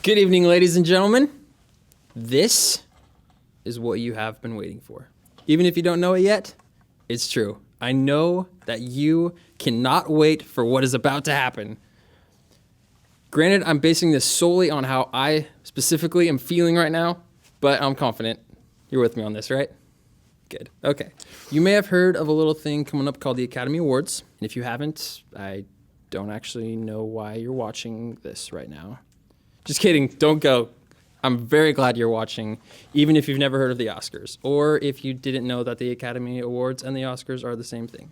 Good evening, ladies and gentlemen. This is what you have been waiting for. Even if you don't know it yet, it's true. I know that you cannot wait for what is about to happen. Granted, I'm basing this solely on how I specifically am feeling right now, but I'm confident. You're with me on this, right? Good. Okay. You may have heard of a little thing coming up called the Academy Awards. And if you haven't, I don't actually know why you're watching this right now. Just kidding. Don't go. I'm very glad you're watching, even if you've never heard of the Oscars, or if you didn't know that the Academy Awards and the Oscars are the same thing.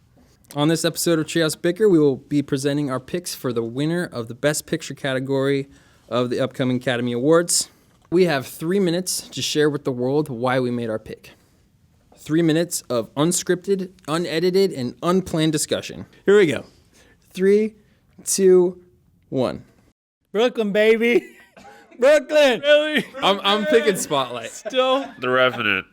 On this episode of Treehouse Bicker, we will be presenting our picks for the winner of the Best Picture category of the upcoming Academy Awards. We have 3 minutes to share with the world why we made our pick. 3 minutes of unscripted, unedited, and unplanned discussion. Here we go. 3, 2, 1. Brooklyn, baby. Brooklyn. Really? I'm picking Spotlight. Still? The Revenant.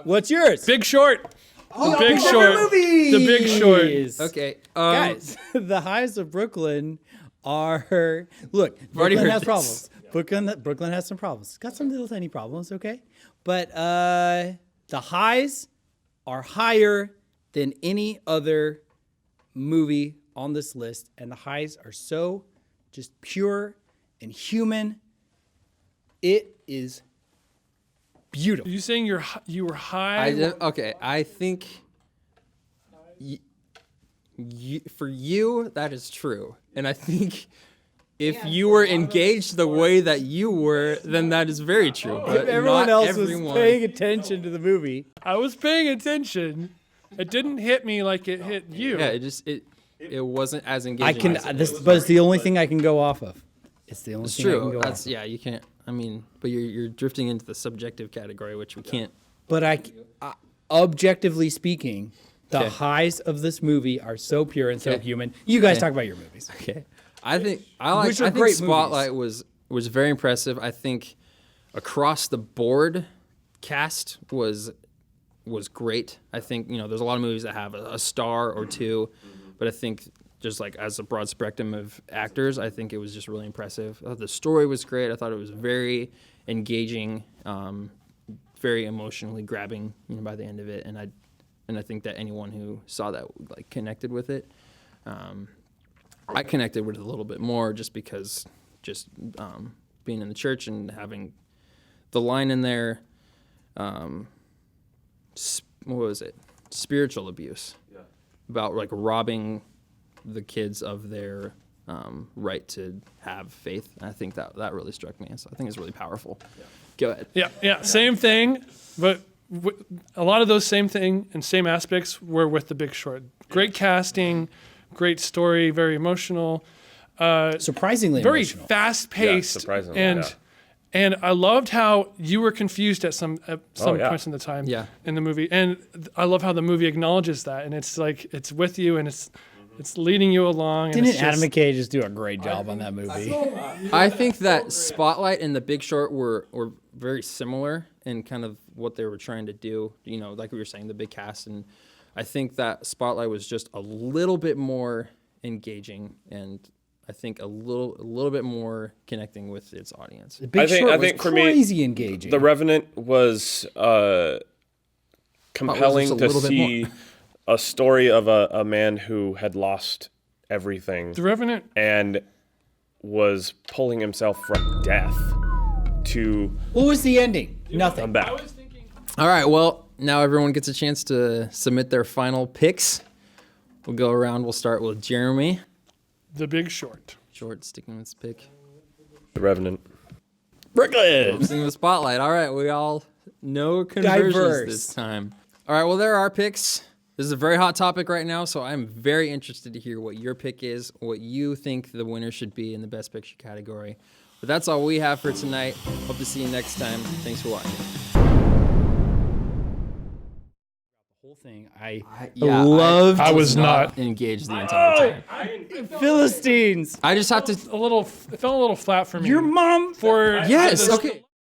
What's yours? Big Short. Oh, Big Short. movies. The Big Short. Okay. Guys, the highs of Brooklyn are... Look, already Brooklyn heard has this. problems. Brooklyn has some problems. It's got some little tiny problems, okay? But the highs are higher than any other movie on this list. And the highs are so just pure and human. It is beautiful. Are you saying you were high? Okay, I think for you, that is true. And I think if you were engaged the way that you were, then that is very true. But Everyone not else everyone. was paying attention to the movie. I was paying attention. It didn't hit me like it hit you. Yeah, it wasn't as engaging. But it's the only thing I can go off of. It's the only It's thing I can true. go That's off. yeah. You can't. I mean, but you're drifting into the subjective category, which we can't. But objectively speaking, the Okay. highs of this movie are so pure and so human. You guys talk about your movies. Okay. I think Which are I think great Spotlight was very impressive. I think across the board cast was great. I think, there's a lot of movies that have a star or two, but I think just like as a broad spectrum of actors, I think it was just really impressive. I thought the story was great. I thought it was very engaging, very emotionally grabbing, by the end of it, and I think that anyone who saw that connected with it. I connected with it a little bit more just because being in the church and having the line in there, what was it? Spiritual abuse. Yeah. About robbing the kids of their right to have faith. And I think that really struck me. So I think it's really powerful. Yeah. Go ahead. Yeah, same thing, but a lot of those same thing and same aspects were with The Big Short. Great casting, great story, very emotional. Surprisingly very emotional. fast-paced. Yeah, surprisingly, and I loved how you were confused at some points in the time Yeah. in the movie. And I love how the movie acknowledges that. And it's it's with you and it's leading you along. And Didn't Adam McKay just do a great job on that movie? I think that Spotlight and The Big Short were very similar in kind of what they were trying to do. Like we were saying, the big cast, and I think that Spotlight was just a little bit more engaging, and I think a little bit more connecting with its audience. The Big Short was for me, crazy engaging. The Revenant was compelling just a to little bit see a story of a man who had lost everything The Revenant. and was pulling himself from death to What was the ending? Nothing. come back. All right, well, now everyone gets a chance to submit their final picks. We'll go around. We'll start with Jeremy. The Big Short. Short, sticking with his pick. The Revenant. Brooklyn. Sticking with Spotlight. All right, we all no conversions Diverse. this time. All right, well, there are our picks. This is a very hot topic right now, so I'm very interested to hear what your pick is, what you think the winner should be in the Best Picture category. But that's all we have for tonight. Hope to see you next time. Thanks for watching. Whole thing. I Yeah, loved. I was not. engaged the entire time. Philistines. I just have to. It felt a little flat for me. Your mom. for Yes. this- Okay.